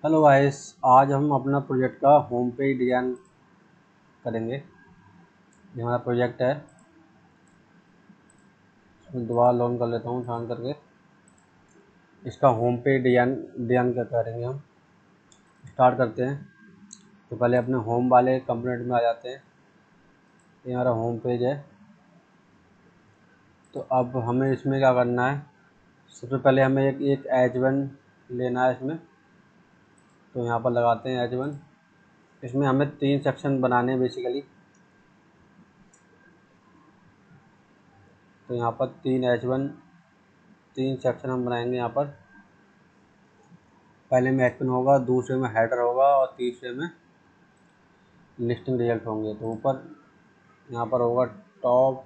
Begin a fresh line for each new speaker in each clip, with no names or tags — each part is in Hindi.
हेलो गाइस, आज हम अपना प्रोजेक्ट का होम पेज डिज़ाइन करेंगे। ये हमारा प्रोजेक्ट है। इसमें दोबारा लॉन्च कर लेता हूँ ऑन करके। इसका होम पेज डिज़ाइन क्या करेंगे हम। स्टार्ट करते हैं। तो पहले अपने होम वाले कंपोनेंट में आ जाते हैं। ये हमारा होम पेज है। तो अब हमें इसमें क्या करना है। सबसे पहले हमें एक H1 लेना है इसमें। तो यहाँ पर लगाते हैं H1। इसमें हमें 3 सेक्शन बनाने हैं बेसिकली। तो यहाँ पर 3 सेक्शन हम बनाएंगे यहाँ पर। पहले में H1 होगा, दूसरे में हेडर होगा और तीसरे में लिस्टिंग रिजल्ट होंगे। तो ऊपर यहाँ पर होगा टॉप,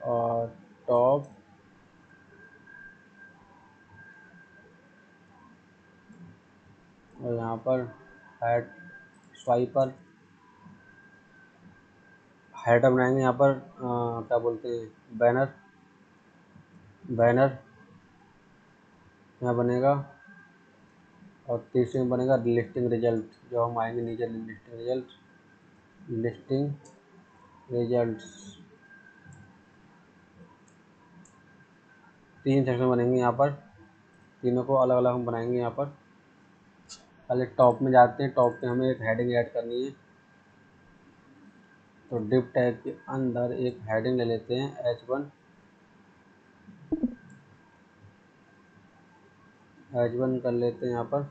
और टॉप, और यहाँ पर हेड स्वाइपर हेडर बनाएंगे। यहाँ पर क्या बोलते हैं, बैनर यहाँ बनेगा। और तीसरे में बनेगा लिस्टिंग रिजल्ट, जो हम आएंगे नीचे लिस्टिंग रिजल्ट्स। 3 सेक्शन बनेंगे यहाँ पर। तीनों को अलग अलग हम बनाएंगे। यहाँ पर पहले टॉप में जाते हैं। टॉप पे हमें एक हेडिंग ऐड करनी है। तो डिव टैग के अंदर एक हेडिंग ले लेते हैं H1 कर लेते हैं यहाँ पर।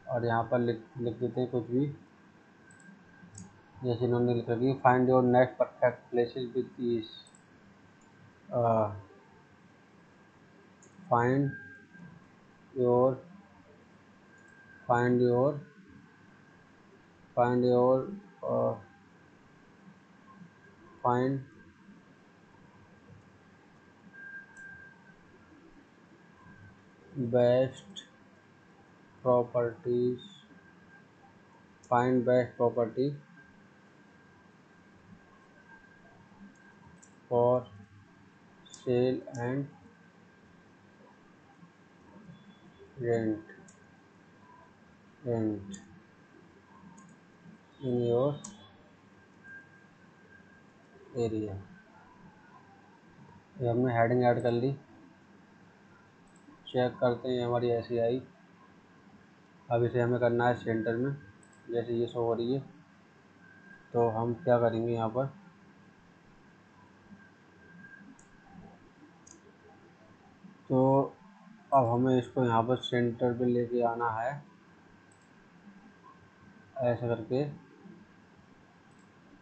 और यहाँ पर लिख देते हैं कुछ भी, जैसे इन्होंने लिखा कि find your next perfect places with ease. Find your find your find your find best properties find best property for sale and rent in your area. ये हमने हेडिंग ऐड कर ली। चेक करते हैं हमारी ऐसी आई। अब इसे हमें करना है सेंटर में, जैसे ये शो हो रही है। तो हम क्या करेंगे यहाँ पर, तो अब हमें इसको यहाँ पर सेंटर पे लेके आना है, ऐसा करके।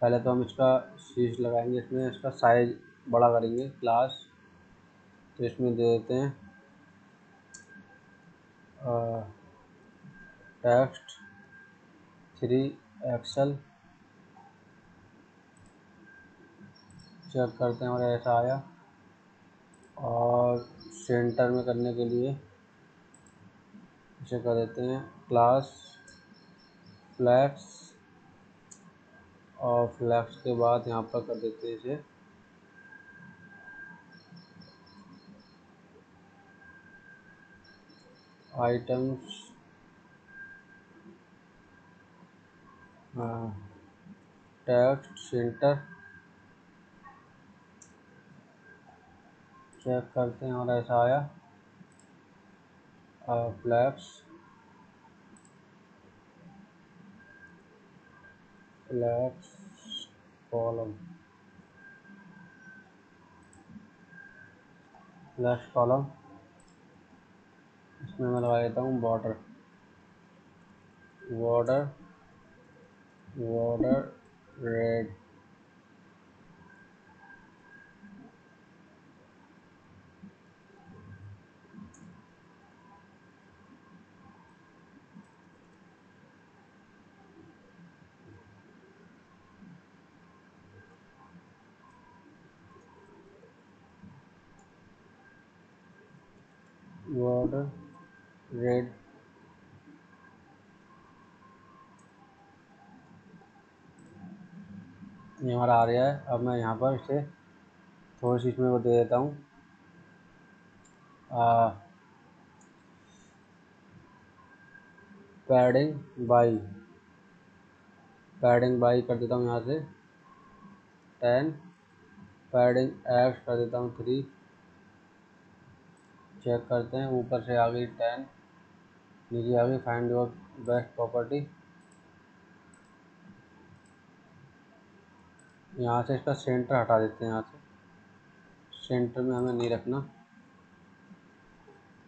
पहले तो हम इसका शीर्ष लगाएंगे, इसमें इसका साइज बड़ा करेंगे क्लास। तो इसमें दे देते हैं टेक्स्ट 3 एक्सेल। चेक करते हैं और ऐसा आया। और सेंटर में करने के लिए इसे कर देते हैं क्लास फ्लैक्स। और फ्लैक्स के बाद यहाँ पर कर देते हैं इसे आइटम्स टेक्स्ट सेंटर। चेक करते हैं और ऐसा आया। Flex flex column flex column. इसमें मैं लगा देता हूँ border border border red. Border red. ये हमारा आ गया है। अब मैं यहाँ पर इसे थोड़ी सी इसमें वो दे देता हूँ, पैडिंग बाई कर देता हूँ यहाँ से 10, पैडिंग एक्स कर देता हूँ 3। चेक करते हैं, ऊपर से आ गई 10, नीचे आ गई फाइंड योर बेस्ट प्रॉपर्टी। यहाँ से इसका सेंटर हटा देते हैं, यहाँ से सेंटर में हमें नहीं रखना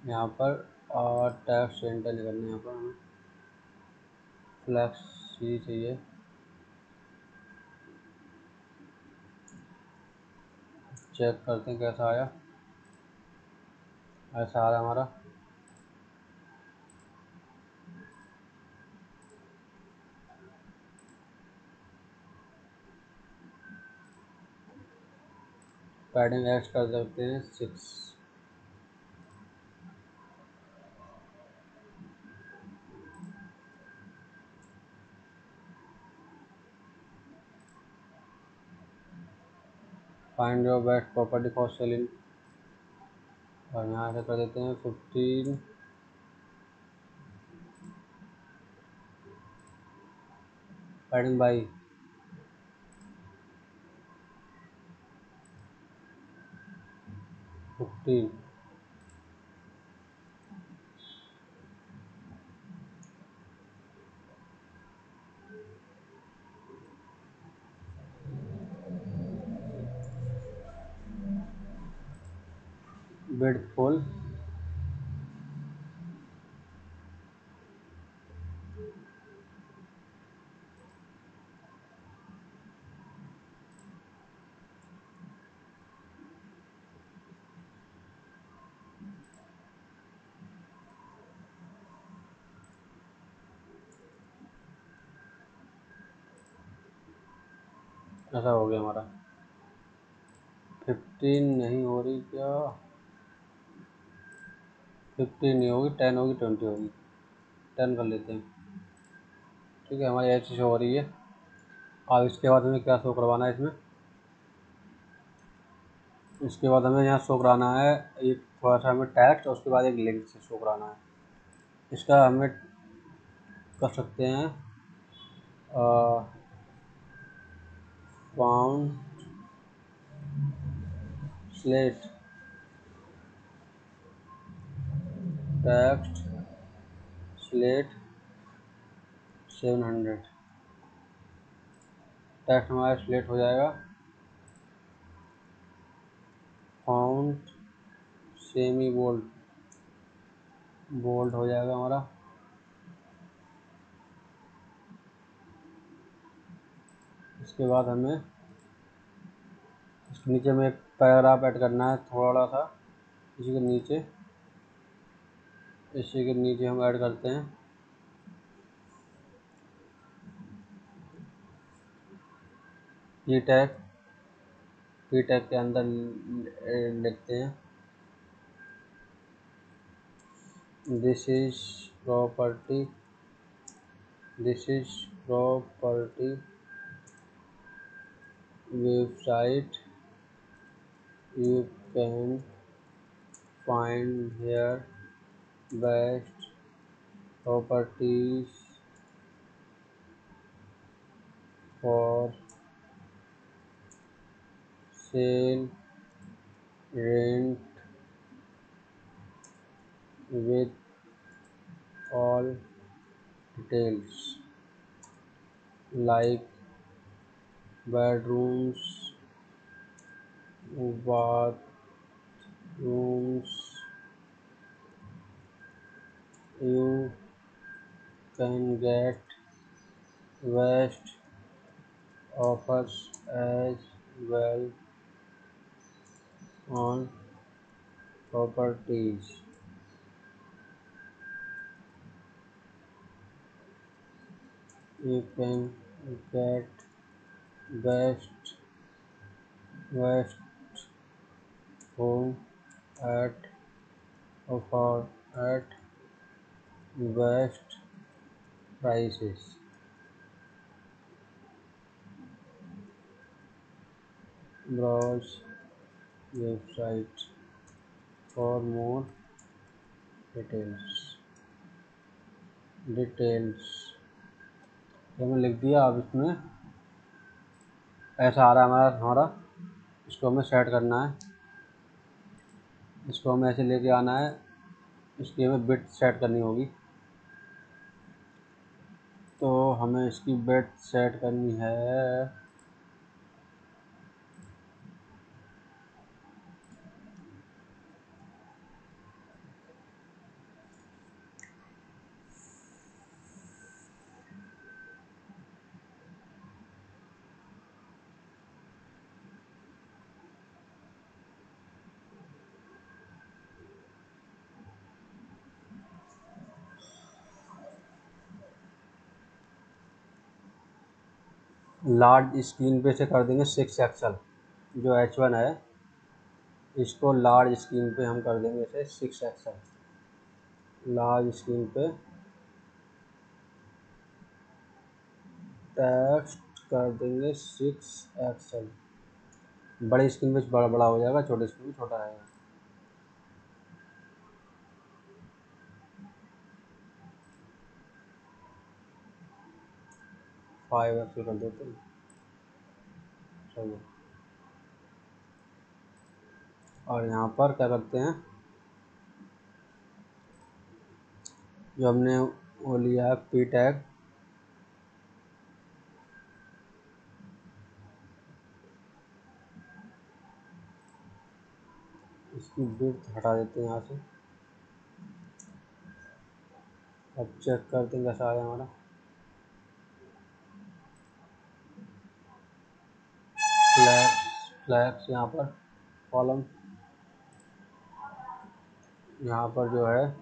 यहाँ पर, और टैब सेंटर नहीं करना यहाँ पर, हमें फ्लैक्स सी चाहिए। चेक करते हैं कैसा आया, ऐसा आ रहा हमारा। पैडिंग एक्स कर सकते हैं 6। Find your best property for selling, और यहाँ से कर देते हैं 15। पैडिंग बाई 15, बिड फुल, ऐसा हो गया हमारा। 15 नहीं हो रही क्या, 15 नहीं होगी, 10 होगी, 20 होगी, 10 कर लेते हैं। ठीक है, हमारी ऐसी शो हो रही है। अब इसके बाद हमें क्या शो करवाना है इसमें, इसके बाद हमें यहाँ शो कराना है एक थोड़ा सा हमें टेक्स्ट, और उसके बाद एक लिंक से शो कराना है। इसका हमें कर सकते हैं found slate text slate 700, text हमारा स्लेट हो जाएगा। फाउंड सेमी बोल्ड, बोल्ड हो जाएगा हमारा। इसके बाद हमें इसके नीचे में एक पैराग्राफ ऐड करना है थोड़ा सा, इसी के नीचे हम ऐड करते हैं। पी टैग के अंदर लिखते हैं this is property, this is property website, you can find here best properties for sale, rent with all details like bedrooms, bathrooms. You can get best offers as well on properties. You can get best best home at offer at best prices. Browse website for more details ये मैंने लिख दिया। अब इसमें ऐसा आ रहा है हमारा इसको हमें सेट करना है। इसको हमें ऐसे लेके आना है, इसकी हमें बिट सेट करनी होगी। तो हमें इसकी बिट सेट करनी है लार्ज स्क्रीन पे से कर देंगे 6 एक्सल। जो H1 है इसको लार्ज स्क्रीन पे हम कर देंगे इसे 6 एक्सल। लार्ज स्क्रीन पे टेक्स्ट कर देंगे 6 एक्सल। बड़ी स्क्रीन पे बड़ा बड़ा हो जाएगा, छोटी स्क्रीन पे छोटा रहेगा। 5 एक्सल कर देते हैं। चलो, और यहाँ पर क्या करते हैं, जो हमने वो लिया है पी टैग, इसकी विड्थ हटा देते हैं यहाँ से। अब चेक करते हैं कैसा आया हमारा। फ्लैग्स यहाँ पर कॉलम, यहाँ पर जो है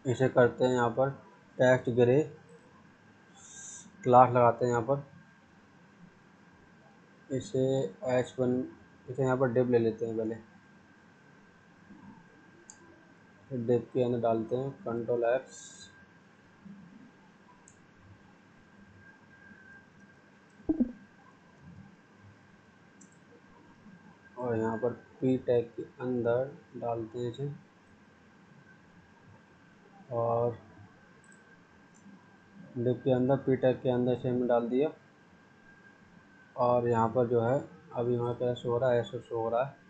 इसे करते हैं यहाँ पर टेक्स्ट ग्रे क्लास लगाते हैं यहाँ पर। इसे H1 इसे यहाँ पर डिव ले लेते हैं पहले। डिव के अंदर डालते हैं Ctrl+X, और यहाँ पर पी टैग के अंदर डालते हैं इसे, और डिव के अंदर पी टैग के अंदर इसे हमने डाल दिया। और यहाँ पर जो है अभी हमारा क्या शो हो रहा है, ऐसे शो हो रहा है।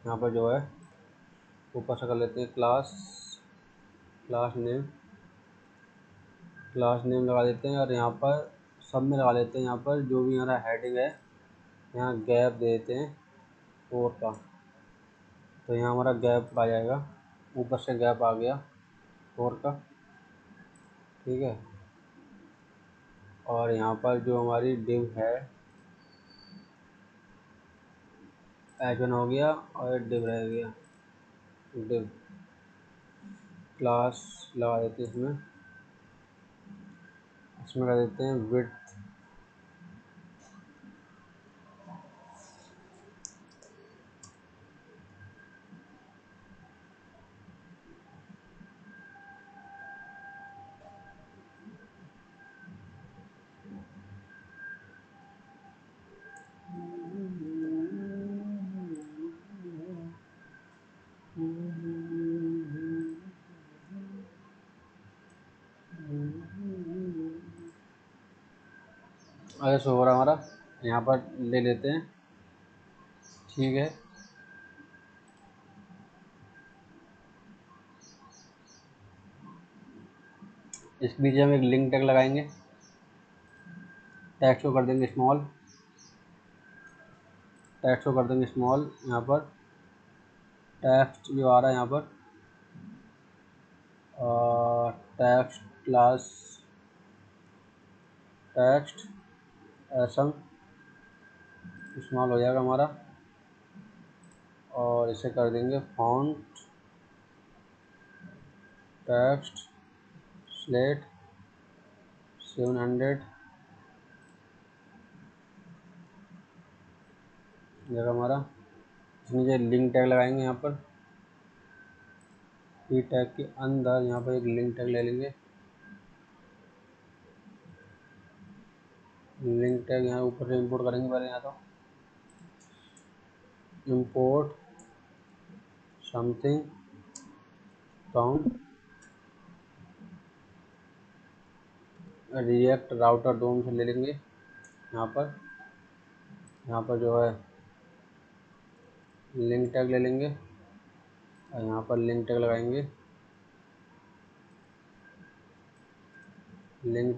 यहाँ पर जो है ऊपर से कर लेते हैं क्लास नेम लगा देते हैं, और यहाँ पर सब में लगा लेते हैं। यहाँ पर जो भी हमारा हेडिंग है यहाँ गैप दे देते हैं 4 का, तो यहाँ हमारा गैप आ जाएगा, ऊपर से गैप आ गया 4 का। ठीक है, और यहाँ पर जो हमारी डिव है H1 हो गया, और डिव रह गया। डिव क्लास लगा देते हैं इसमें कर देते हैं विड्थ। ऐसा हो रहा हमारा, यहाँ पर ले लेते हैं। ठीक है, इसके नीचे हम एक लिंक टैग लगाएंगे, टेक्स्ट को कर देंगे स्मॉल, टेक्स्ट को कर देंगे स्मॉल। यहाँ पर टेक्स्ट जो आ रहा है यहाँ पर टेक्स्ट क्लास टेक्स्ट ऐसा स्मॉल हो जाएगा हमारा, और इसे कर देंगे फॉन्ट टेक्स्ट स्लेट 700 जगह हमारा। इसमें नीचे लिंक टैग लगाएंगे यहाँ पर। ई टैग के अंदर यहाँ पर एक लिंक टैग ले लेंगे। लिंक टैग यहाँ ऊपर से इंपोर्ट करेंगे पहले। यहाँ तो import something from react router दोनों से ले लेंगे। यहाँ पर जो है लिंक टैग ले लेंगे और यहाँ पर लिंक टैग लगाएंगे। लिंक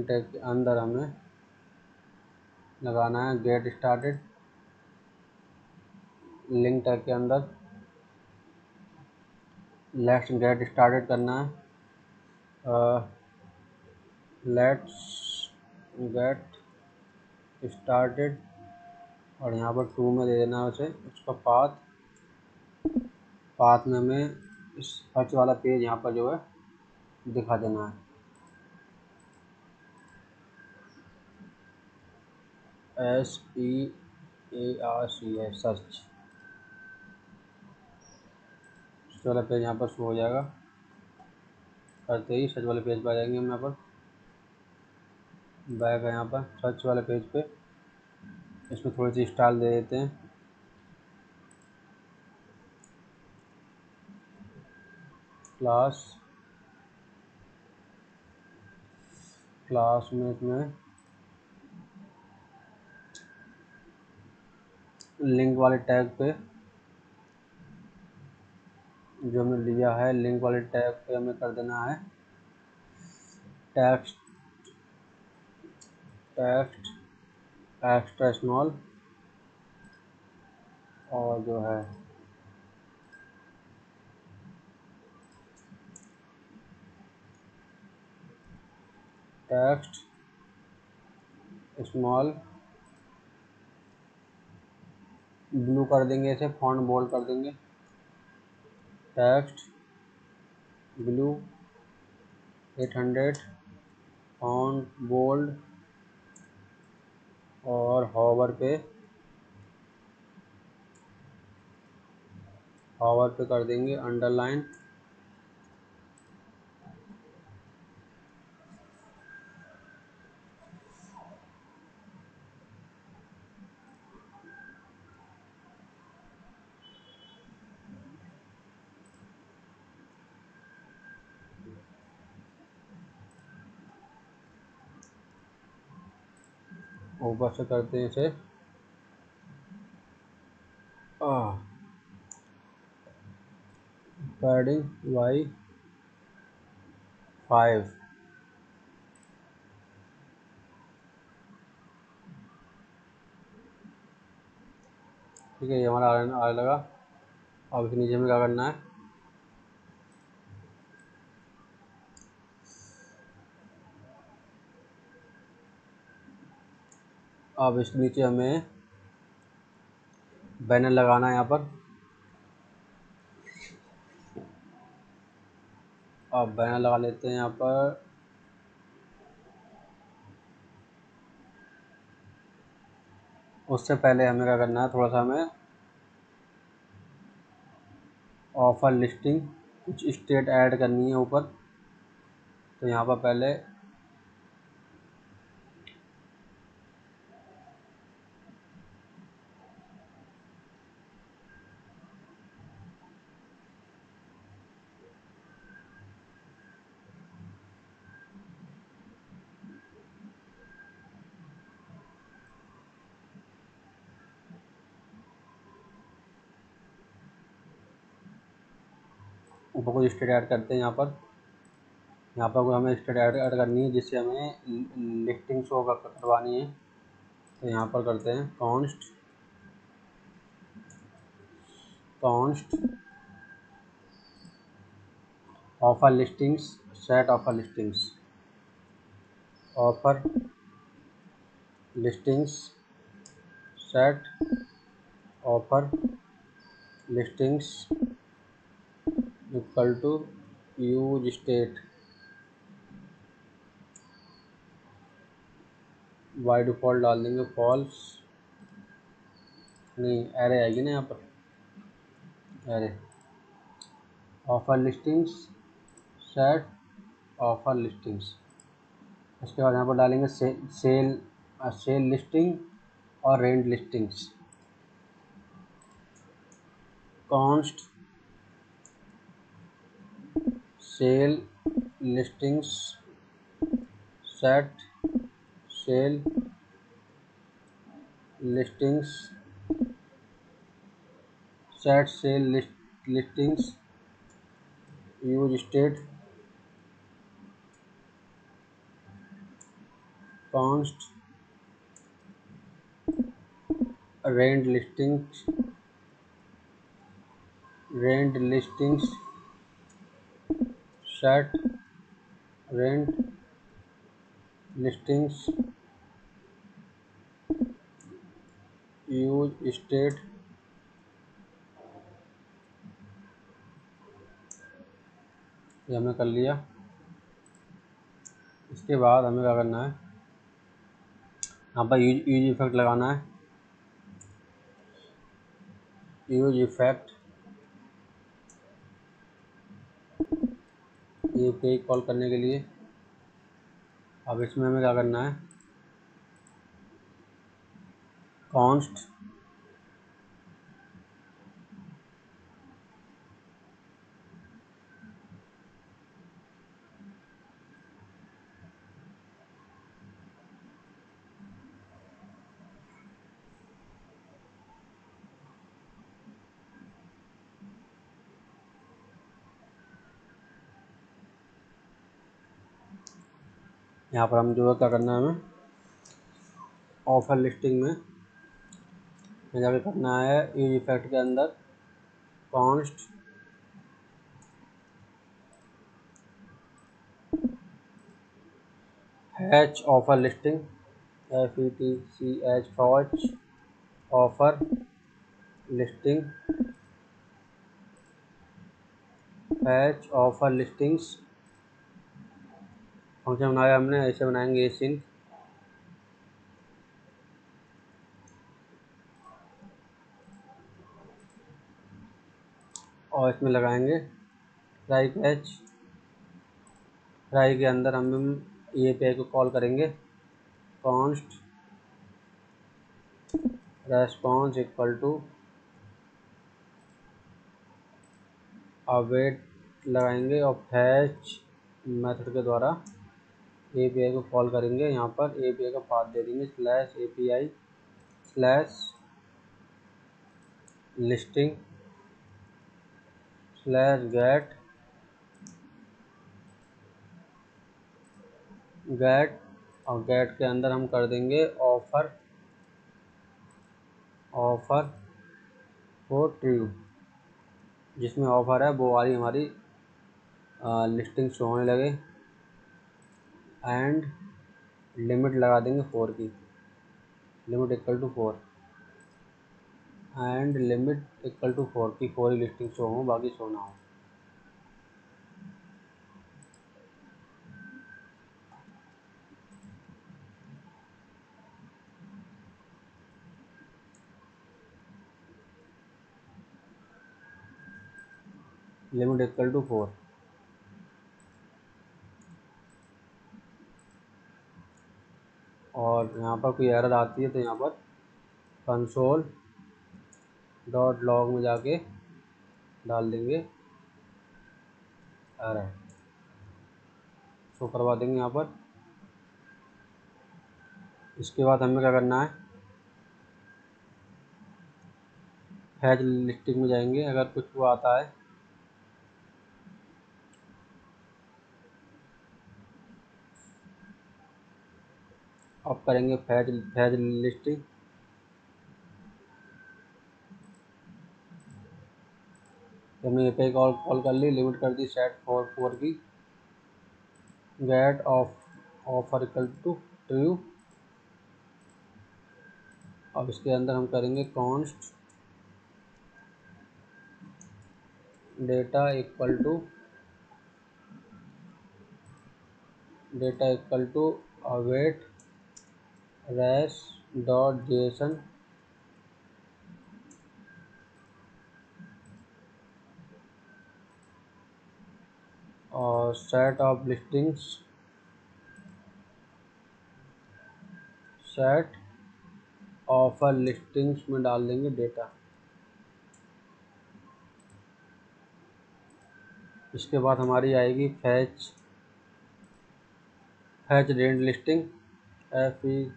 टैग के अंदर हमें लगाना है गेट स्टार्टेड। लिंक टैग के अंदर लेट्स गेट स्टार्टेड करना है। लेट्स गेट स्टार्टेड और यहाँ पर 2 में दे देना है उसे उसका पाथ में हमें इस सर्च वाला पेज यहाँ पर जो है दिखा देना है। SEARCH सर्च वाला पेज यहाँ पर शो हो जाएगा। करते ही सर्च वाले पेज पर आ जाएंगे हम। यहाँ पर बैक है, यहाँ पर सर्च वाले पेज पे इसमें थोड़ी सी स्टाइल दे देते हैं। क्लास में इसमें लिंक वाले टैग पे जो हमने लिया है, लिंक वाले टैग पे हमें कर देना है टेक्स्ट एक्स्ट्रा स्मॉल और जो है टेक्स्ट स्मॉल ब्लू कर देंगे, इसे फॉन्ट बोल्ड कर देंगे। टेक्स्ट ब्लू 800 फॉन्ट बोल्ड और हॉवर पे कर देंगे अंडरलाइन। ऊपर से करते हैं इसे पैडिंग Y5। ठीक है, ये हमारा आने लगा। अब इसके नीचे में क्या करना है, अब इसके नीचे हमें बैनर लगाना है यहाँ पर। अब बैनर लगा लेते हैं यहाँ पर। उससे पहले हमें क्या करना है, थोड़ा सा हमें ऑफर लिस्टिंग कुछ स्टेट ऐड करनी है ऊपर। तो यहाँ पर पहले कुछ स्टेट ऐड करते हैं यहाँ पर। कोई हमें स्टेट ऐड करनी है जिससे हमें लिस्टिंग शो करवानी है। तो यहाँ पर करते हैं const offer listings set offer listings set offer listings equal to use state. By default डाल देंगे फॉल्स। नहीं, एरे आएगी ना यहाँ पर, array offer listings, set offer listings. उसके बाद यहाँ पर डालेंगे सेल लिस्टिंग और rent listings. Const sale listings set sale listings set sale listings use state const rent listings set rent listings use state. ये हमने कर लिया। इसके बाद हमें क्या करना है, यहाँ पर यूज इफेक्ट लगाना है। यूज इफेक्ट ये पे कॉल करने के लिए। अब इसमें हमें क्या करना है, कॉन्स्ट यहाँ पर हम जो है क्या करना है, हमें ऑफर लिस्टिंग में जाके करना है, यूज इफेक्ट के अंदर const fetch offer listing, FETCH fetch offer listing, fetch offer listings. Function बनाया हमने, ऐसे बनाएंगे सिंक। और इसमें लगाएंगे ट्राई कैच। ट्राई के अंदर हम ये पे को कॉल करेंगे, const response equal to await लगाएंगे और फैच मेथड के द्वारा API को कॉल करेंगे। यहाँ पर API का पाथ दे देंगे /API /लिस्टिंग /गेट और गेट के अंदर हम कर देंगे ऑफर फॉर ट्रू। जिसमें ऑफर है वो वाली हमारी लिस्टिंग शो होने लगे। एंड लिमिट लगा देंगे 4 की, limit equal to 4 and limit equal to 4 की 4 ही लिस्टिंग शो हो, बाकी शो ना हो। Limit equal to 4। और यहाँ पर कोई एरर आती है तो यहाँ पर console.log में जाके डाल देंगे एरर, शो करवा देंगे यहाँ पर। इसके बाद हमें क्या करना है, हैज लिस्टिंग में जाएंगे। अगर कुछ वो आता है अब करेंगे फैज लिस्टिंग। तो हमने API कॉल कर ली, लिमिट कर दी सेट फॉर 4 की, get offer equal to true. अब इसके अंदर हम करेंगे const data equal to await res dot Jason और set of listings, set offer listings में डाल देंगे डेटा। इसके बाद हमारी आएगी fetch rent listing, FETCH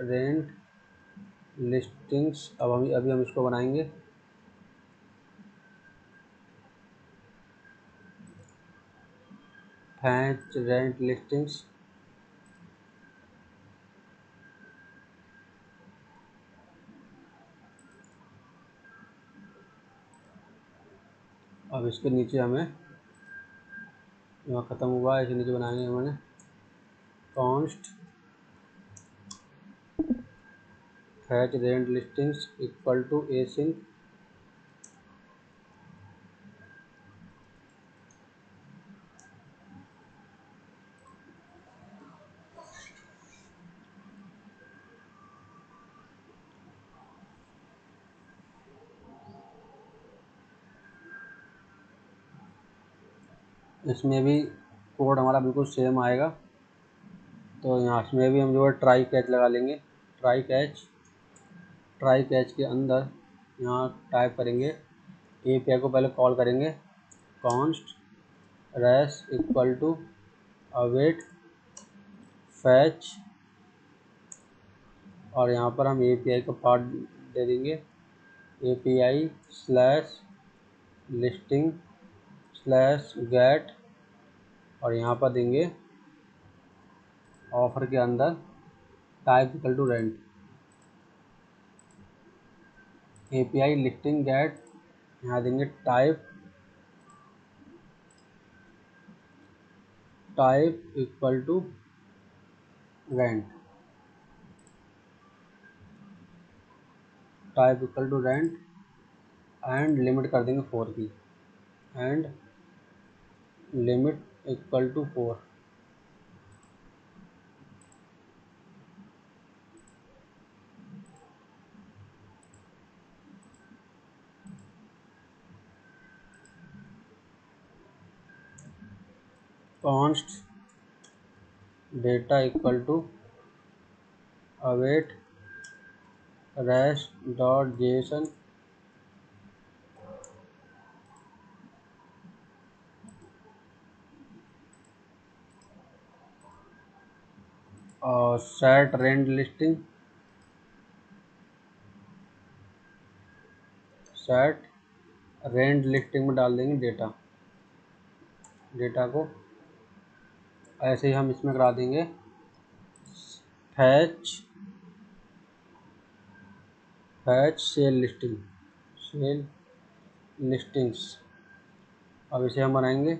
rent listings. अब अभी हम इसको बनाएंगे। फैच रेंट लिस्टिंग्स, अब इसके नीचे हमें, यहाँ ख़त्म हुआ है, इसके नीचे बनाएंगे मैंने const fetch rent listings equal to async, इसमें भी कोड हमारा बिल्कुल सेम आएगा। तो यहाँ इसमें भी हम जो है ट्राई कैच लगा लेंगे। ट्राई कैच के अंदर यहाँ टाइप करेंगे, API को पहले कॉल करेंगे const res equal to await fetch, और यहाँ पर हम API का पार्ट दे देंगे API slash listing slash get, और यहाँ पर देंगे ऑफर के अंदर type equal to rent. API listing get, यहाँ देंगे type equal to rent, type equal to rent, and limit कर देंगे 4 की, and limit equal to 4। Const data equal to await rest dot Jason, और set rent listing, set rent listing में डाल देंगे डेटा को। ऐसे ही हम इसमें करा देंगे फैच सेल लिस्टिंग्स। अब इसे हम बनाएंगे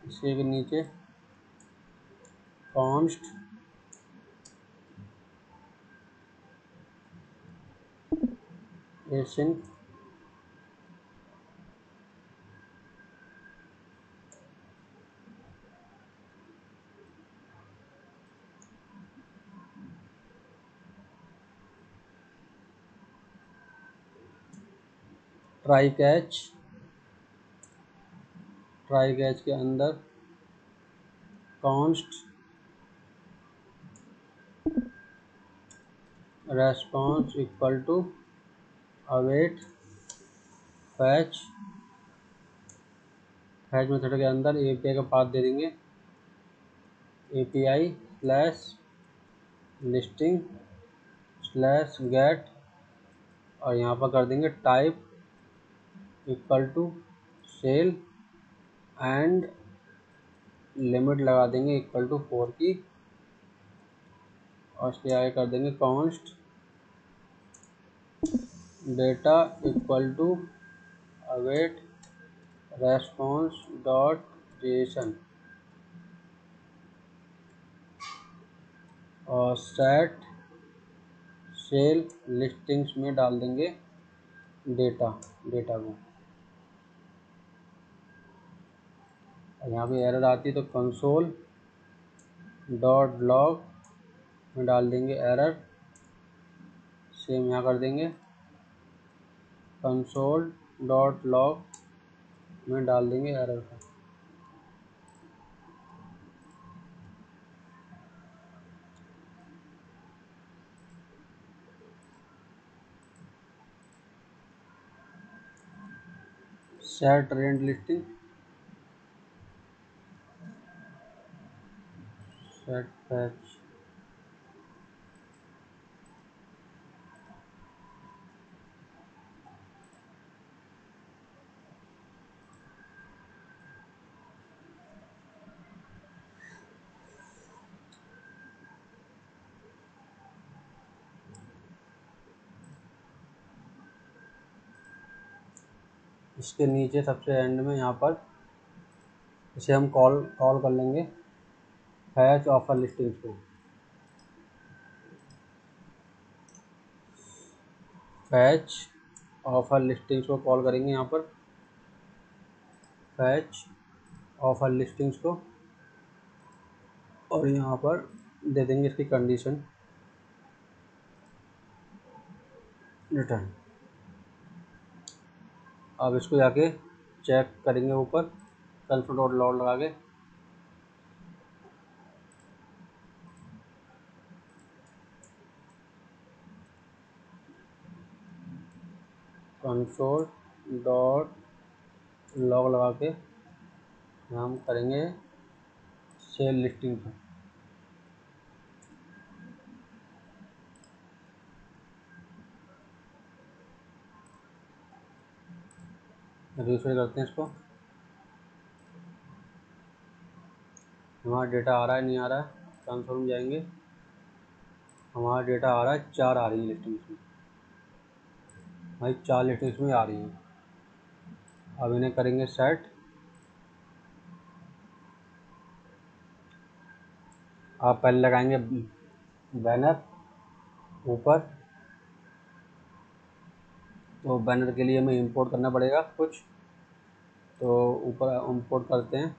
इसके नीचे कॉन्स्ट एसिंक ट्राई कैच के अंदर const response equal to await fetch method के अंदर API का पाथ दे देंगे API slash listing slash get, और यहाँ पर कर देंगे type equal to sale, and limit लगा देंगे इक्वल टू 4 की, और उसके आगे कर देंगे const data equal to await response dot Jason, और सेट सेल लिस्टिंग्स में डाल देंगे डेटा को। यहाँ पे एरर आती है तो कंसोल डॉट लॉग में डाल देंगे एरर, सेम यहाँ कर देंगे। कंसोल डॉट लॉग में डाल देंगे एरर का। Set rent listing, set patch, इसके नीचे सबसे एंड में यहाँ पर इसे हम कॉल कर लेंगे फैच ऑफर लिस्टिंग्स को। फैच ऑफर लिस्टिंग्स को कॉल करेंगे यहाँ पर, फैच ऑफर लिस्टिंग्स को, और यहाँ पर दे देंगे इसकी कंडीशन रिटर्न। अब इसको जाके चेक करेंगे ऊपर कंसोल डॉट लॉग लगा के। कंसोल डॉट लॉग लगा के हम करेंगे सेल लिस्टिंग पर। रिफ्रेश करते हैं इसको, हमारा डेटा आ रहा है नहीं आ रहा है। कंसोल में जाएंगे, हमारा डेटा आ रहा है, 4 आ रही है लिस्टिंग्स में, भाई 4 लिस्टिंग्स में आ रही हैं। अब इन्हें करेंगे सेट। आप पहले लगाएंगे बैनर ऊपर, तो बैनर के लिए हमें इंपोर्ट करना पड़ेगा कुछ, तो ऊपर इंपोर्ट करते हैं।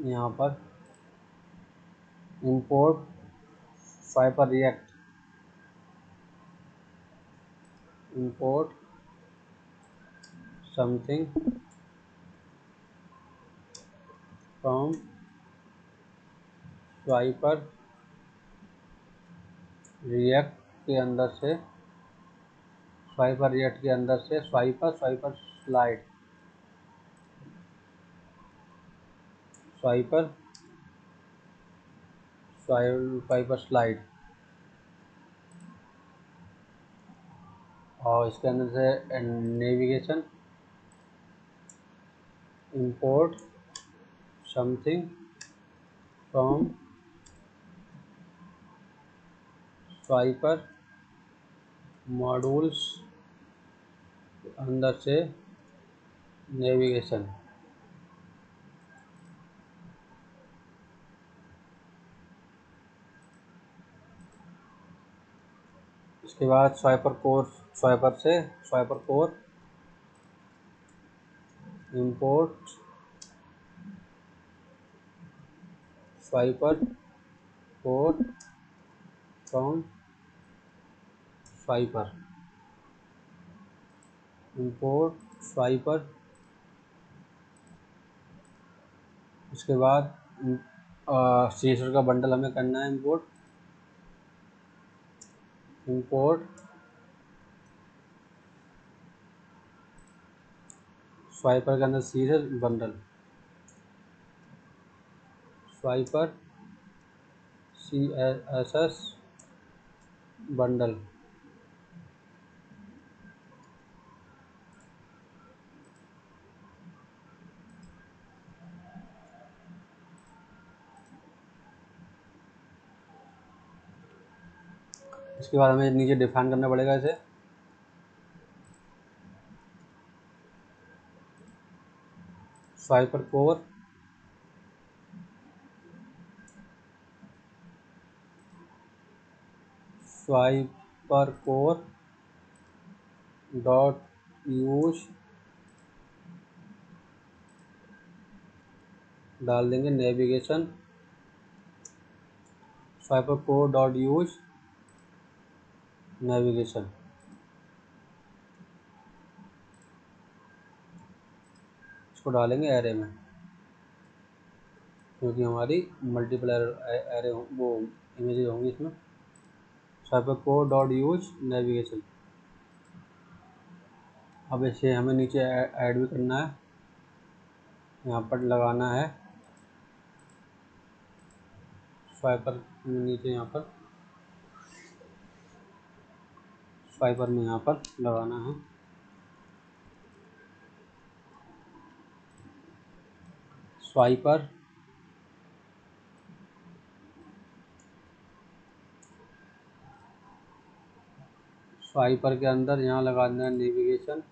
यहाँ पर import fiber react, import something from swiper react के अंदर से, स्वाइपर रिएक्ट के अंदर से स्वाइपर स्लाइड, स्वाइपर स्वाइपर स्लाइड, और इसके अंदर से navigation, import something from swiper modules अंदर से नेविगेशन। इसके बाद swiper core, swiper core import swiper core from swiper, import swiper. उसके बाद सीसर का बंडल हमें करना है इंपोर्ट, इंपोर्ट स्वाइपर के अंदर CSS bundle, swiper CSS bundle. इसके बाद हमें नीचे डिफाइन करना पड़ेगा इसे, swiper core swiper core dot use डाल देंगे navigation swiper code dot use navigation. इसको डालेंगे एरे में, क्योंकि हमारी मल्टीपल एरे वो इमेजेस होंगी इसमें। स्वाइपर कोड डॉट यूज नेविगेशन। अब इसे हमें नीचे ऐड भी करना है, यहाँ पर लगाना है स्वाइपर नीचे, यहाँ पर स्वाइपर में यहाँ पर लगाना है स्वाइपर स्वाइपर के अंदर यहाँ लगाना है नेविगेशन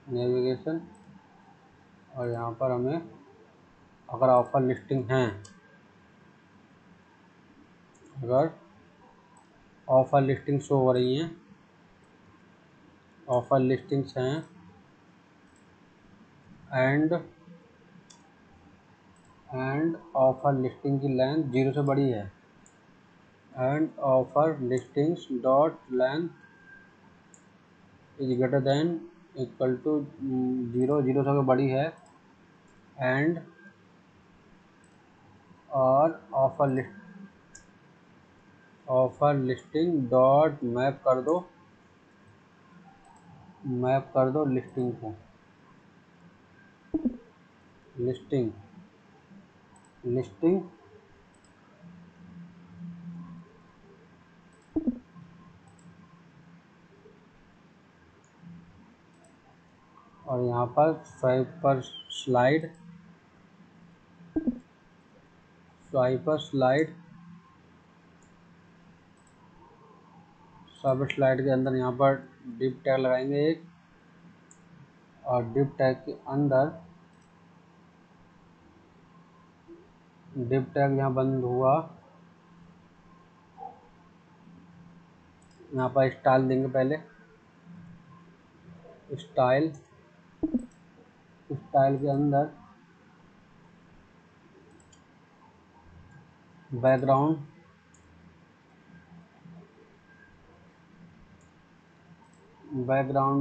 नेविगेशन। और यहाँ पर हमें अगर ऑफर लिस्टिंग हैं, अगर ऑफर लिस्टिंग शो हो रही हैं, ऑफर लिस्टिंग्स हैं एंड ऑफर लिस्टिंग की लेंथ 0 से बड़ी है, and offer listings dot length is greater than equal to 0 से बड़ी है, एंड और ऑफर लिस्टिंग डॉट मैप कर दो लिस्टिंग को, लिस्टिंग और यहाँ पर स्वाइपर स्लाइड स्वाइपर स्लाइड के अंदर यहाँ पर डिव टैग लगाएंगे एक, और डिव टैग के अंदर डिव टैग यहाँ बंद हुआ, यहाँ पर स्टाइल देंगे पहले, स्टाइल के अंदर बैकग्राउंड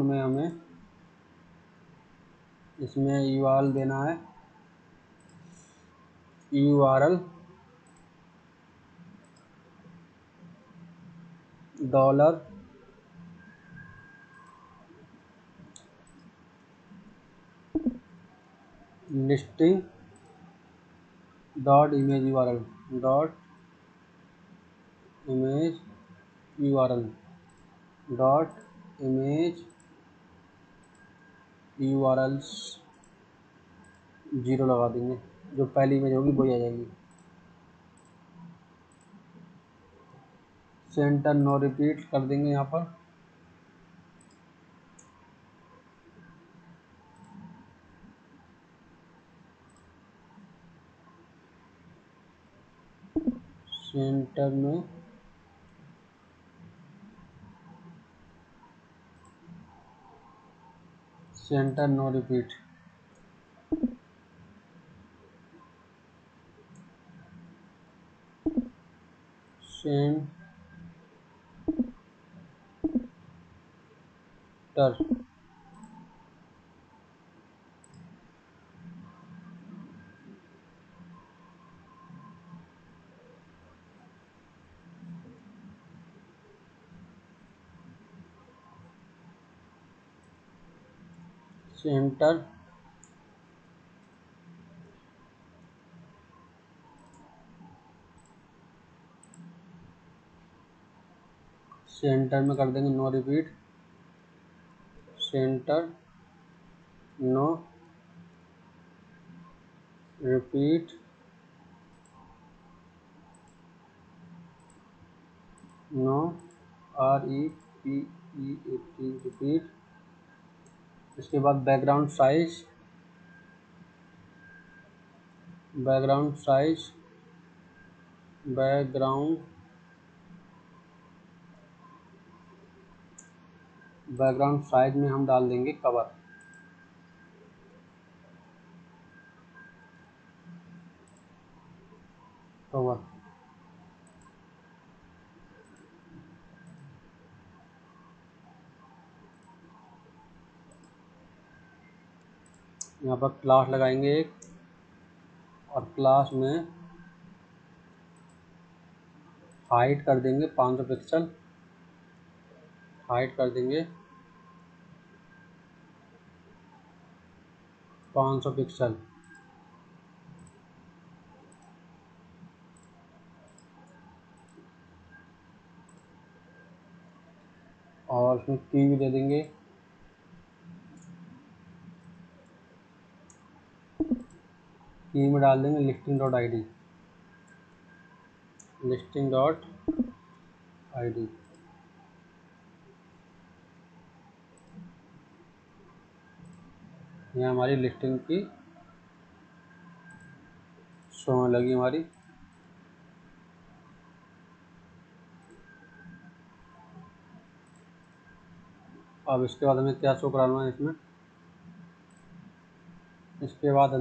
में हमें इसमें URL देना है, URL dollar listing dot image URL dot image URLs 0 लगा देंगे, जो पहली इमेज होगी वही आ जाएगी। सेंटर नो रिपीट कर देंगे यहाँ पर, सेंटर में center no repeat, center center में कर देंगे no repeat, center no repeat, no REPEAT repeat. इसके बाद बैकग्राउंड साइज बैकग्राउंड साइज में हम डाल देंगे कवर, तो यहाँ पर क्लास लगाएंगे एक, और क्लास में हाइट कर देंगे 500 पिक्सल, हाइट कर देंगे 500 पिक्सल। और उसमें की भी दे देंगे, की में डाल देंगे listing dot ID, listing dot ID। ये हमारी लिस्टिंग की शो में लगी हमारी। अब इसके बाद हमें क्या शो कराना है इसमें, इसके बाद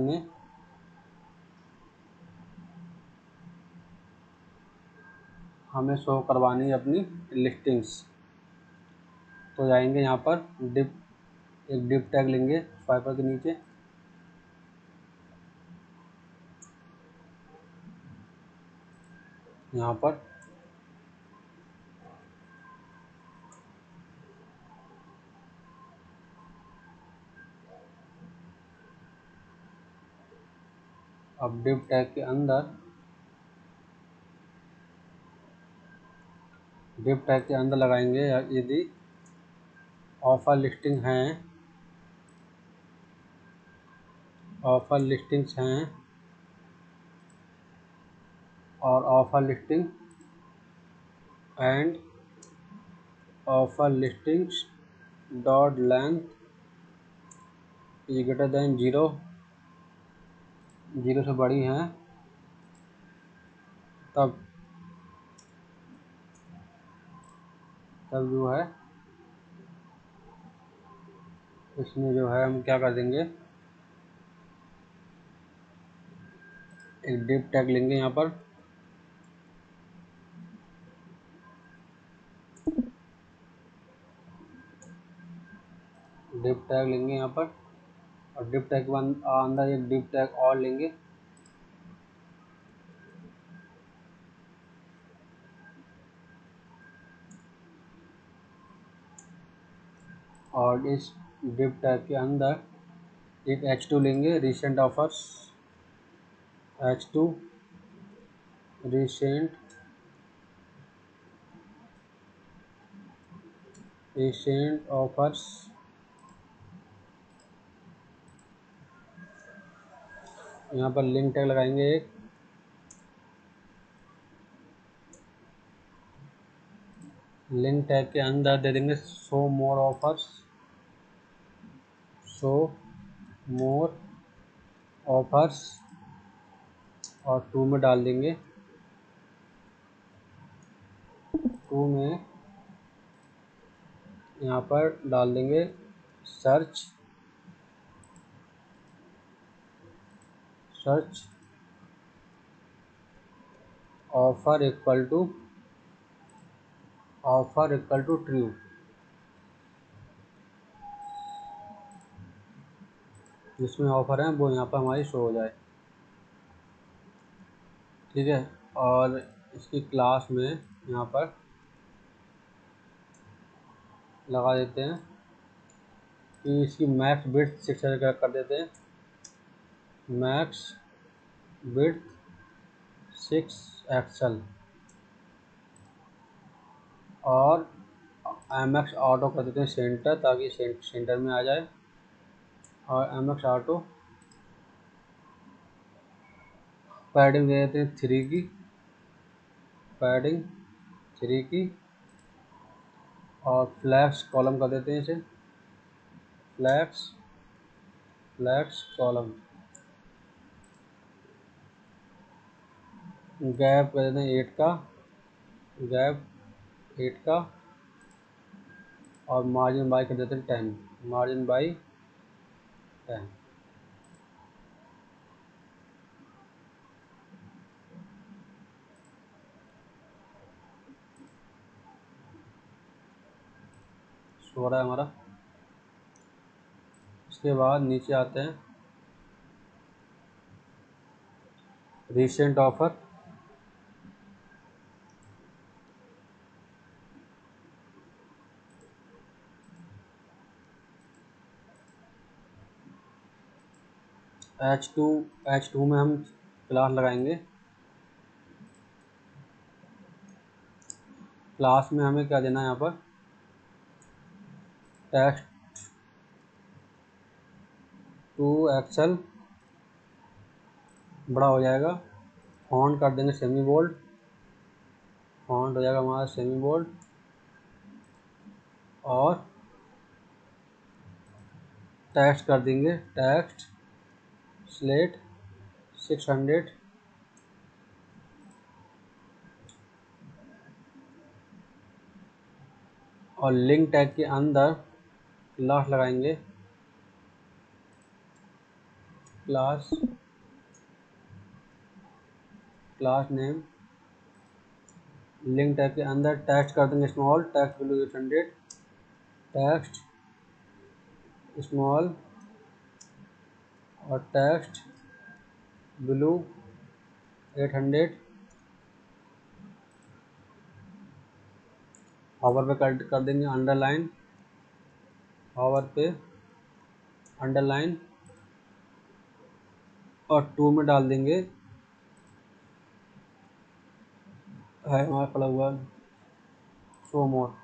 हमें शो करवानी है अपनी लिस्टिंग्स। तो जाएंगे यहाँ पर डिप, एक डिप टैग लेंगे स्वाइपर के नीचे, यहाँ पर अब डिप टैग के अंदर, डिप टैग के अंदर लगाएंगे यदि ऑफर लिस्टिंग हैं, ऑफर लिस्टिंग्स हैं, और offer listing and offer listings dot length is greater then 0, 0 से बड़ी हैं, तब जो है इसमें जो है हम क्या कर देंगे, एक डिप टैग लेंगे यहाँ पर, डिप टैग लेंगे यहाँ पर, और डिप टैग के अंदर एक डिप टैग और लेंगे, और इस डिप टैग के अंदर एक H2 लेंगे, recent offers, H2 recent, recent offers, यहाँ पर लिंक टैग लगाएंगे एक, लिंक टैग के अंदर दे देंगे शो मोर ऑफर्स, शो मोर ऑफर्स, और 2 में डाल देंगे, 2 में यहाँ पर डाल देंगे search, search offer equal to, offer equal to true, जिसमें ऑफर है वो यहाँ पर हमारी शो हो जाए। ठीक है, और इसकी क्लास में यहाँ पर लगा देते हैं कि इसकी मैक्स विड्थ 600 कर देते हैं, मैक्स विड्थ 6 एक्सल, और MX ऑटो कर देते हैं सेंटर, ताकि सेंटर में आ जाए, और MX ऑटो पैडिंग दे देते हैं 3 की, पैडिंग 3 की, और फ्लैक्स कॉलम कर देते हैं इसे, फ्लैक्स, फ्लैक्स कॉलम, गैप कर देते हैं 8 का, गैप 8 का, और मार्जिन बाई कर देते हैं 10, मार्जिन बाई 10। हो रहा है हमारा। उसके बाद नीचे आते हैं, रिसेंट ऑफर, H2 में हम क्लास लगाएंगे। क्लास में हमें क्या देना है यहाँ पर, टेक्स्ट टू एक्सेल बड़ा हो जाएगा, फॉन्ट कर देंगे सेमी बोल्ड, फॉन्ट हो जाएगा हमारा सेमी बोल्ड, और टेक्स्ट कर देंगे टेक्स्ट स्लेट 600, और लिंक टैग के अंदर क्लास लगाएंगे, क्लास नेम, लिंक टैग के अंदर टेक्स्ट कर देंगे small, text blue 800, text small और टेक्स्ट ब्लू 800, हॉवर पे कर देंगे अंडरलाइन, हॉवर पे अंडरलाइन, और 2 में डाल देंगे है हमारा पड़ा हुआ शो मोर।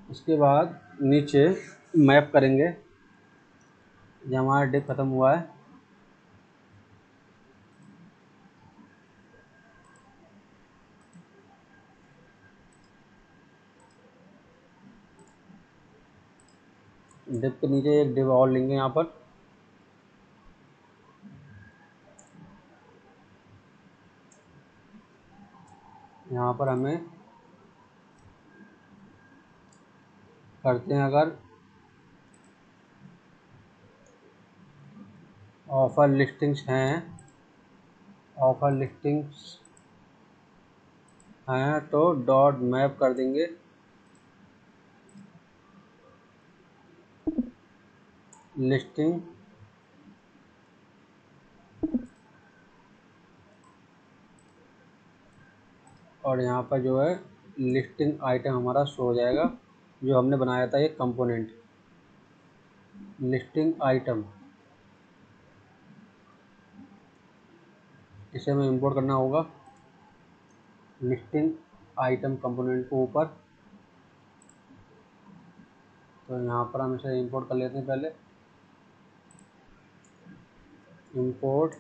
उसके बाद नीचे मैप करेंगे, जहाँ हमारा डिप ख़त्म हुआ है, डिप के नीचे एक डिप और लेंगे यहाँ पर, यहाँ पर हमें करते हैं, अगर ऑफ़र लिस्टिंग्स हैं, ऑफ़र लिस्टिंग्स हैं तो डॉट मैप कर देंगे लिस्टिंग, और यहाँ पर जो है लिस्टिंग आइटम हमारा शो हो जाएगा, जो हमने बनाया था ये कंपोनेंट, लिस्टिंग आइटम, इसे हमें इंपोर्ट करना होगा लिस्टिंग आइटम कंपोनेंट को ऊपर। तो यहाँ पर हम इसे इंपोर्ट कर लेते हैं, पहले इंपोर्ट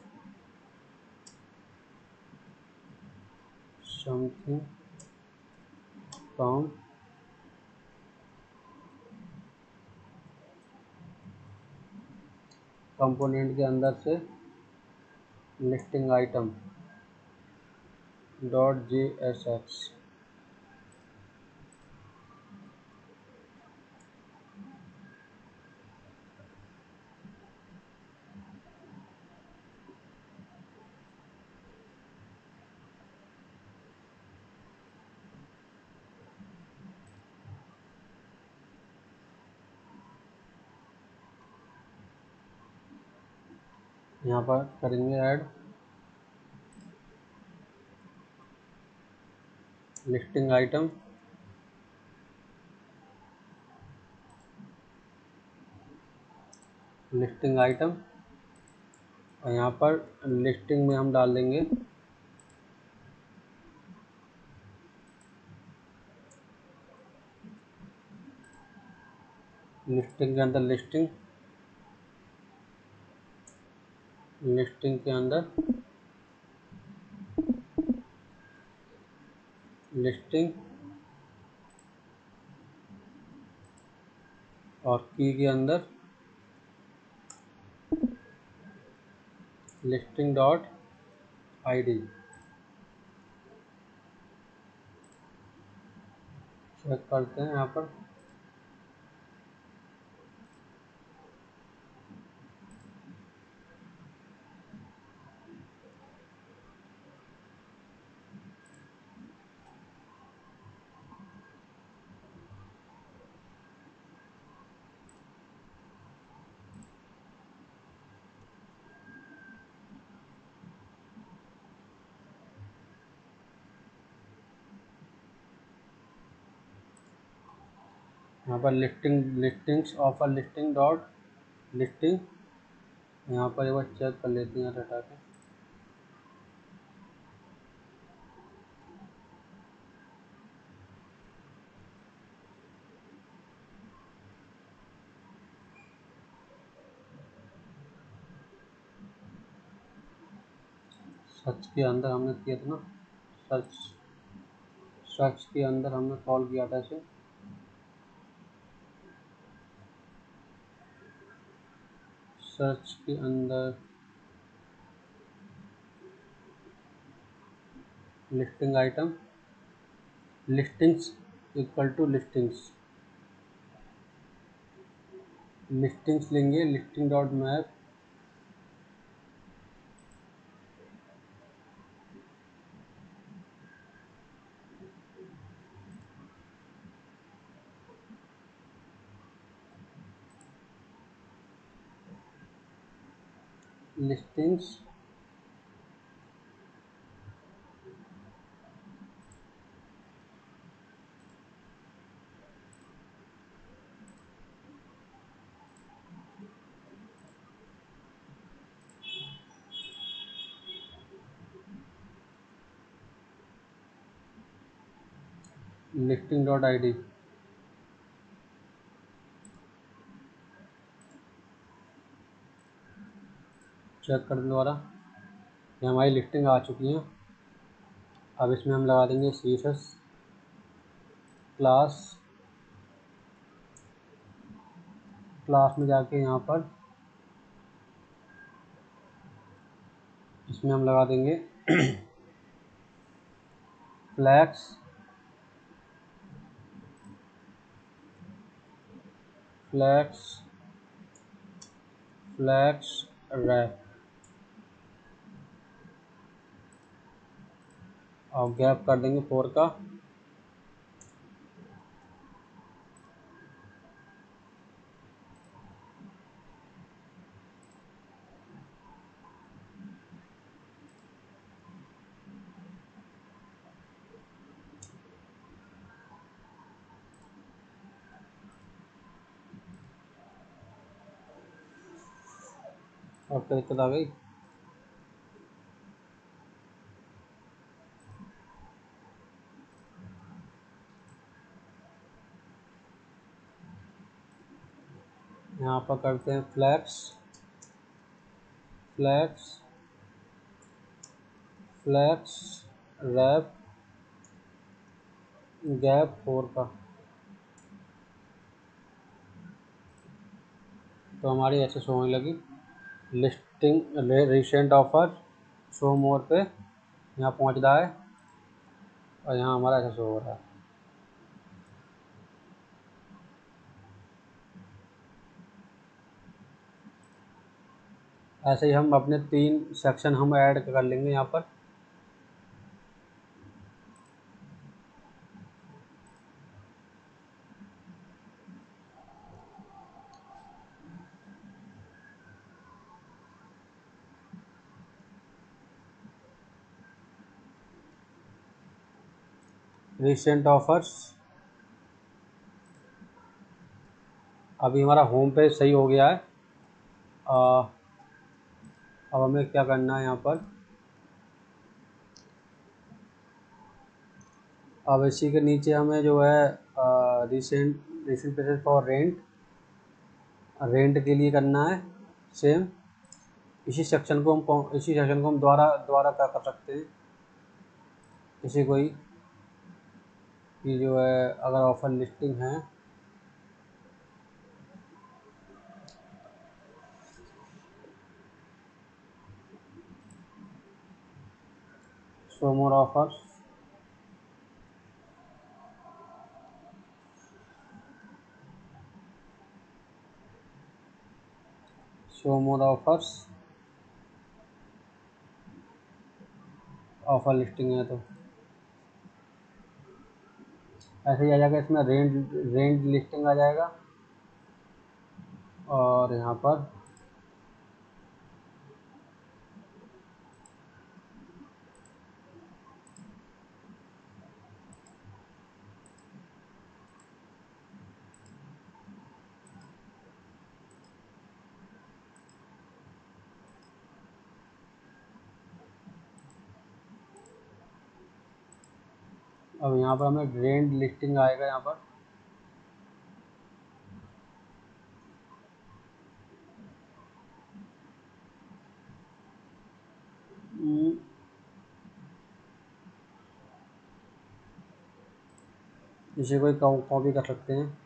समथिंग फ्रॉम कंपोनेंट के अंदर से लिस्टिंग आइटम डॉट JSX, यहाँ पर करेंगे add listing item, listing item, और यहाँ पर लिस्टिंग में हम डाल देंगे लिस्टिंग के अंदर लिस्टिंग, लिस्टिंग के अंदर लिस्टिंग, और की के अंदर लिस्टिंग डॉट ID। चेक करते हैं यहाँ पर, यहाँ पर listings offer listing dot listing, यहाँ पर एक बार चेक कर लेते हैं यहाँ हटा के। सर्च के अंदर हमने किया था ना, सर्च सर्च के अंदर हमने कॉल किया था इसे। सर्च के अंदर listing item listings equal to listings लेंगे, listing dot map listings listing dot ID। Check कर दोबारा, ये हमारी लिस्टिंग आ चुकी है। अब इसमें हम लगा देंगे CSS क्लास में जाके यहाँ पर इसमें हम लगा देंगे फ्लैक्स रैप और गैप कर देंगे 4 का। और क्या दिक्कत आ गई? यहाँ पर करते हैं फ्लैक्स रैप गैप 4 का। तो हमारी ऐसे शो होने लगी लिस्टिंग रिसेंट ऑफर शो मोर पे यहाँ पहुँच रहा है और यहाँ हमारा ऐसा शो हो रहा है। ऐसे ही हम अपने 3 सेक्शन हम ऐड कर लेंगे यहाँ पर। रिसेंट ऑफर्स, अभी हमारा होम पेज सही हो गया है। अब हमें क्या करना है यहाँ पर, अब इसी के नीचे हमें जो है रिसेंट पेजेस फॉर रेंट के लिए करना है सेम। इसी सेक्शन को हम दोबारा दोबारा क्या कर सकते हैं, किसी कोई कि जो है अगर ऑफर लिस्टिंग है शो मोर ऑफर्स, ऑफर लिस्टिंग है तो ऐसे ही आ जाएगा। इसमें रेंट लिस्टिंग आ जाएगा और यहाँ पर अब यहाँ पर हमें रेंट लिस्टिंग आएगा यहाँ पर। इसे कोई कॉपी कर सकते हैं।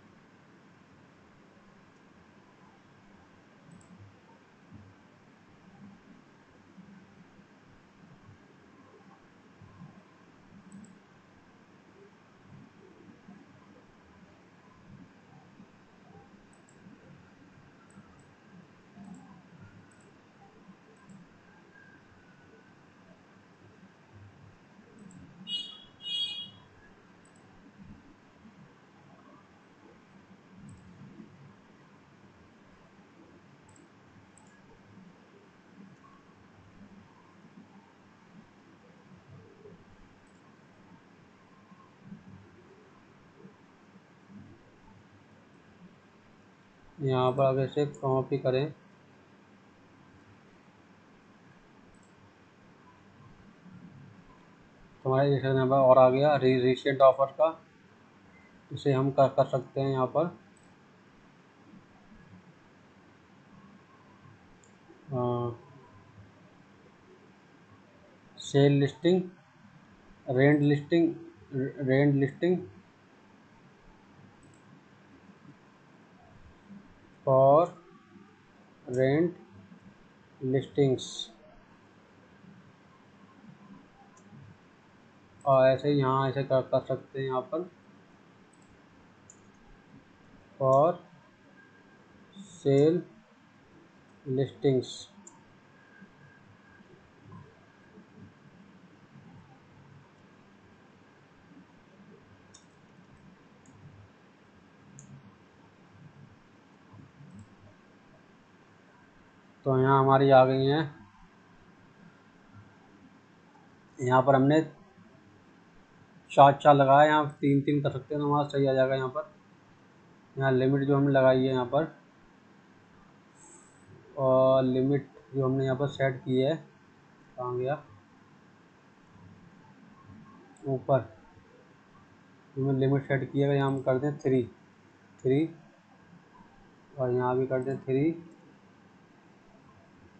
यहाँ पर अगर इसे कॉपी करें तो हमारे जैसे यहाँ पर और आ गया रिसेंट ऑफर का। इसे हम कर सकते हैं यहाँ पर sale listing, rent listing for rent listings. और ऐसे यहाँ ऐसे कर सकते हैं यहाँ पर फॉर सेल लिस्टिंग्स। तो यहाँ हमारी आ गई हैं। यहाँ पर हमने चार लगाया, यहाँ तीन कर सकते हैं तो हमारा सही आ जाएगा। यहाँ पर यहाँ लिमिट जो हमने लगाई है यहाँ पर, और लिमिट जो हमने यहाँ पर सेट की है, कहाँ गया, ऊपर हमने लिमिट सेट की है। यहाँ हम कर दें 3 और यहाँ भी कर दें 3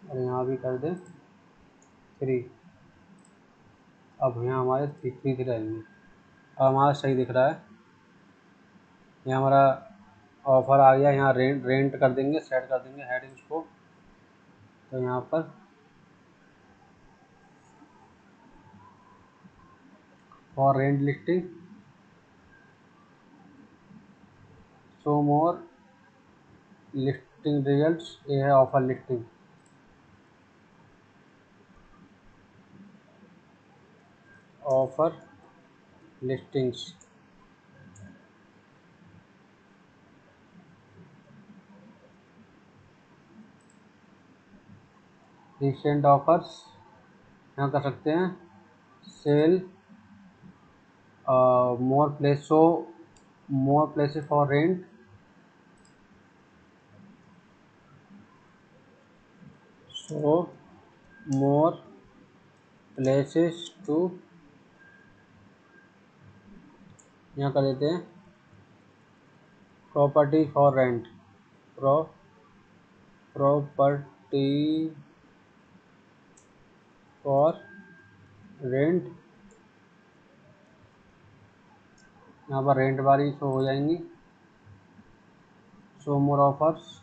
और यहाँ भी कर दें 3। अब यहाँ हमारे 3 रहेंगे। अब हमारा सही दिख रहा है। यहाँ हमारा ऑफर आ गया। यहाँ रेंट कर देंगे, सेट कर देंगे हेडिंग्स को। तो यहाँ पर for rent listing show more listing results, ये है offer listing. Offer listings recent offers, यहाँ कर सकते हैं sell more place, show more places for rent, show more places two, यहाँ कर देते हैं property for rent, property for rent. यहाँ पर रेंट वाली शो हो जाएंगी, शो मोर ऑफर्स,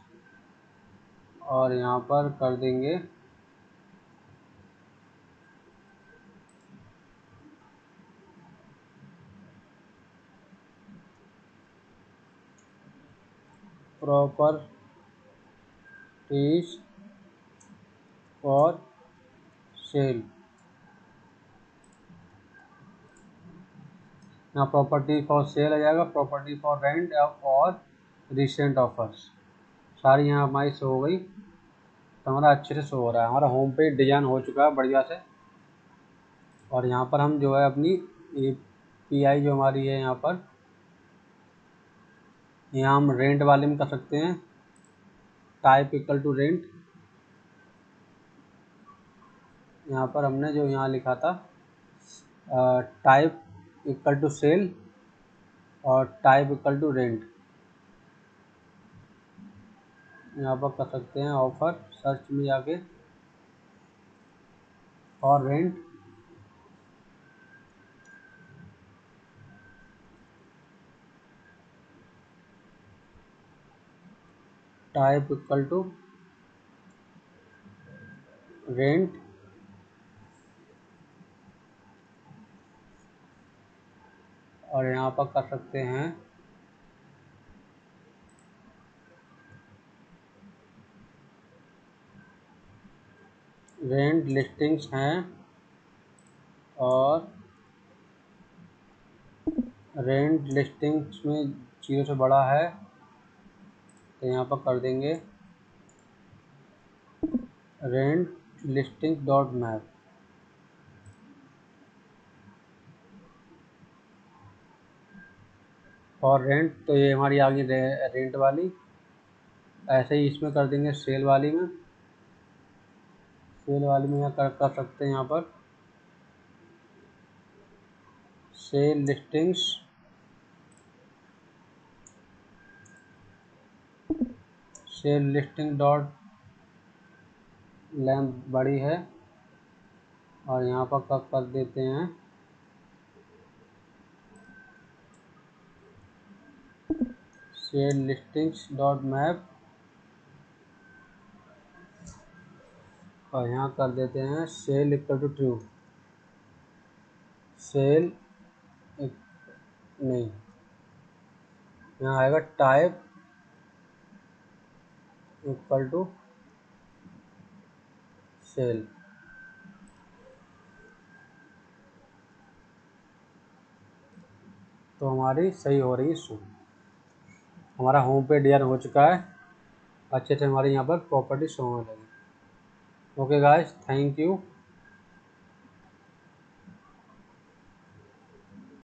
और यहाँ पर कर देंगे प्रॉपर्टीज फॉर सेल। यहाँ प्रॉपर्टी फॉर सेल आ जाएगा, प्रॉपर्टी फॉर रेंट और रिसेंट ऑफर्स, सारी यहाँ हमारी शो हो गई। तो हमारा अच्छे से शो हो रहा है, हमारा होम पेज डिजाइन हो चुका है बढ़िया से। और यहाँ पर हम जो है अपनी API जो हमारी है यहाँ पर, यहाँ हम रेंट वाले में कर सकते हैं टाइप इक्वल टू रेंट। यहाँ पर हमने जो यहाँ लिखा था टाइप इक्वल टू सेल और टाइप इक्वल टू रेंट। यहाँ पर कर सकते हैं ऑफर, सर्च में जाके और rent, type equal to rent और यहाँ पर कर सकते हैं रेंट लिस्टिंग्स हैं और रेंट लिस्टिंग्स में 0 से बड़ा है तो यहाँ पर कर देंगे रेंट लिस्टिंग डॉट मैप। और रेंट तो ये हमारी आ गई रेंट वाली। ऐसे ही इसमें कर देंगे सेल वाली में। सेल वाली में यहाँ कर सकते हैं यहाँ पर sell listings sell listing dot length बड़ी है और यहाँ पर कर देते हैं सेल लिस्टिंग्स डॉट मैप और यहाँ कर देते हैं sell equal to true. Sell नहीं, यहाँ आएगा टाइप इक्वल टू सेल। तो हमारी सही हो रही है शो। हमारा होम पे डिजाइन हो चुका है, अच्छे से हमारे यहाँ पर प्रॉपर्टी शो होने लगी। Okay guys, thank you.